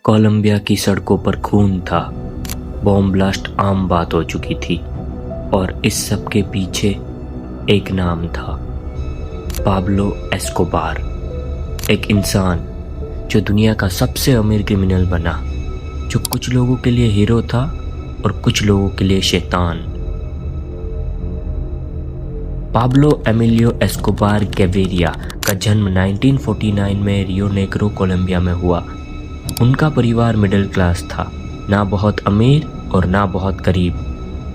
Colombia की सड़कों पर खून था, बॉम्ब ब्लास्ट आम बात हो चुकी थी और इस सब के पीछे एक नाम था, पाब्लो एस्कोबार। एक इंसान जो दुनिया का सबसे अमीर क्रिमिनल बना, जो कुछ लोगों के लिए हीरो था और कुछ लोगों के लिए शैतान। पाब्लो एमिलियो एस्कोबार गैविरिया का जन्म 1949 में रियो नेग्रो कोलंबिया में हुआ। उनका परिवार मिडिल क्लास था, ना बहुत अमीर और ना बहुत गरीब।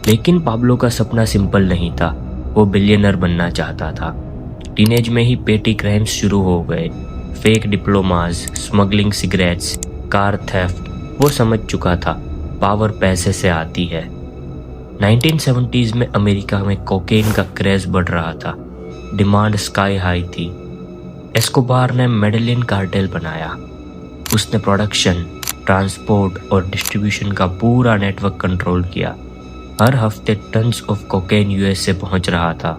लेकिन पाब्लो का सपना सिंपल नहीं था, वो बिलियनर बनना चाहता था। टीनेज में ही पेटी क्राइम्स शुरू हो गए, fake diplomas, smuggling cigarettes, car theft. वो समझ चुका था पावर पैसे से आती है। 1970s में अमेरिका में कोकेन का क्रेज बढ़ रहा था, डिमांड स्काई हाई थी। एस्कोबार ने मेडेलिन कार्टेल बनाया। उसने प्रोडक्शन, ट्रांसपोर्ट और डिस्ट्रीब्यूशन का पूरा नेटवर्क कंट्रोल किया। हर हफ्ते टन्स ऑफ कोकेन यूएस से पहुंच रहा था।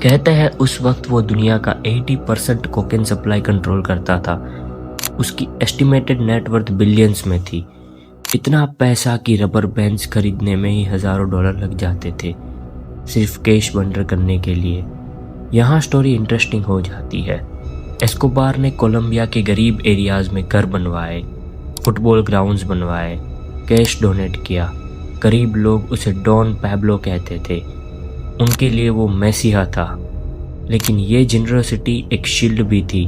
कहते हैं उस वक्त वो दुनिया का 80% कोकेन सप्लाई कंट्रोल करता था। उसकी एस्टिमेटेड नेटवर्थ बिलियंस में थी। इतना पैसा कि रबर बैंड्स खरीदने में ही हजारों डॉलर लग जाते थे, सिर्फ कैश बंडर करने के लिए। यहाँ स्टोरी इंटरेस्टिंग हो जाती है। एस्कोबार ने कोलंबिया के गरीब एरियाज में घर बनवाए, फुटबॉल ग्राउंड्स बनवाए, कैश डोनेट किया। गरीब लोग उसे डॉन पैब्लो कहते थे। उनके लिए वो मैसिहा था। लेकिन ये जेनरोसिटी एक शील्ड भी थी।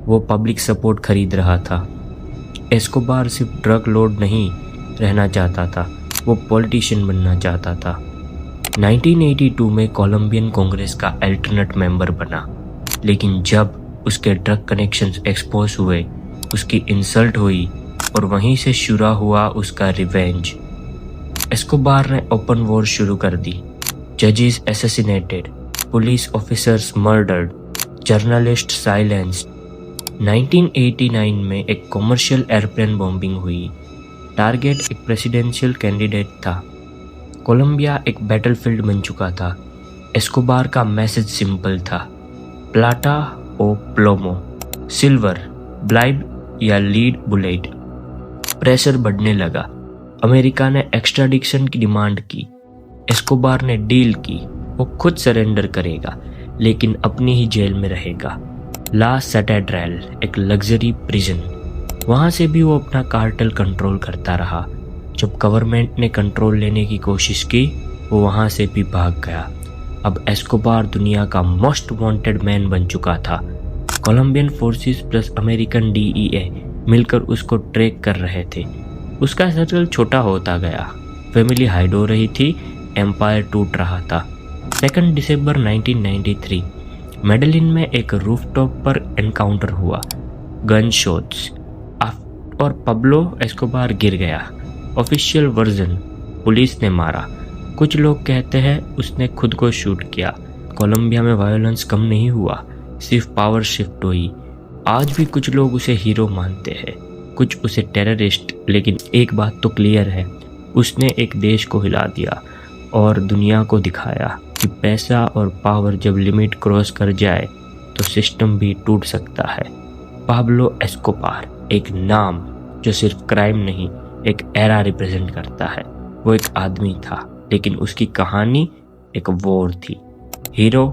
वो पब्लिक सपोर्ट खरीद रहा था। एस्कोबार सिर्फ ड्रग लॉर्ड नहीं रहना चाहता था, वो पॉलिटिशियन बनना चाहता था। 1982 में कोलंबियन कांग्रेस का अल्टरनेट मेंबर बना। लेकिन जब उसके ड्रग कनेक्शंस एक्सपोज हुए, उसकी इंसल्ट हुई और वहीं से शुरू हुआ उसका रिवेंज। एस्कोबार ने ओपन वॉर शुरू कर दी। जजेस assassinated, police officers murdered, journalist silenced. 1989 में एक कॉमर्शियल एयरप्लेन बॉम्बिंग हुई। टारगेट एक प्रेसिडेंशियल कैंडिडेट था। कोलंबिया एक बैटलफील्ड बन चुका था। एस्कोबार का मैसेज सिंपल था, प्लाटा ओ प्लोमो, सिल्वर, ब्लाइब या लीड बुलेट। प्रेशर बढ़ने लगा। अमेरिका ने एक्स्ट्राडिक्शन की डिमांड की। एस्कोबार ने डील की, वो खुद सरेंडर करेगा लेकिन अपनी ही जेल में रहेगा। ला सैटेड्रेल, एक लग्जरी प्रिजन। वहाँ से भी वो अपना कार्टेल कंट्रोल करता रहा। जब गवर्नमेंट ने कंट्रोल लेने की कोशिश की, वो वहाँ से भी भाग गया। अब एस्कोबार दुनिया का मोस्ट वांटेड मैन बन चुका था। Colombian forces plus American DEA मिलकर उसको ट्रैक कर रहे थे। उसका सर्कल छोटा होता गया। फैमिली हाइड हो रही थी, एम्पायर टूट रहा था। 2 दिसंबर 1993 मेडेलिन में एक रूफटॉप पर एनकाउंटर हुआ, गन शॉट्स, और पाब्लो एस्कोबार गिर गया। ऑफिशियल वर्जन, पुलिस ने मारा। कुछ लोग कहते हैं उसने खुद को शूट किया। कोलंबिया में वायलेंस कम नहीं हुआ, सिर्फ पावर शिफ्ट हुई। आज भी कुछ लोग उसे हीरो मानते हैं, कुछ उसे टेररिस्ट। लेकिन एक बात तो क्लियर है, उसने एक देश को हिला दिया और दुनिया को दिखाया कि पैसा और पावर जब लिमिट क्रॉस कर जाए तो सिस्टम भी टूट सकता है। पाब्लो एस्कोबार एक नाम जो सिर्फ क्राइम नहीं, एक एरा रिप्रेजेंट करता है। वो एक आदमी था, लेकिन उसकी कहानी एक वॉर थी। हीरो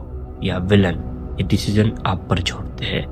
या विलन, ये डिसीजन आप पर छोड़ते हैं।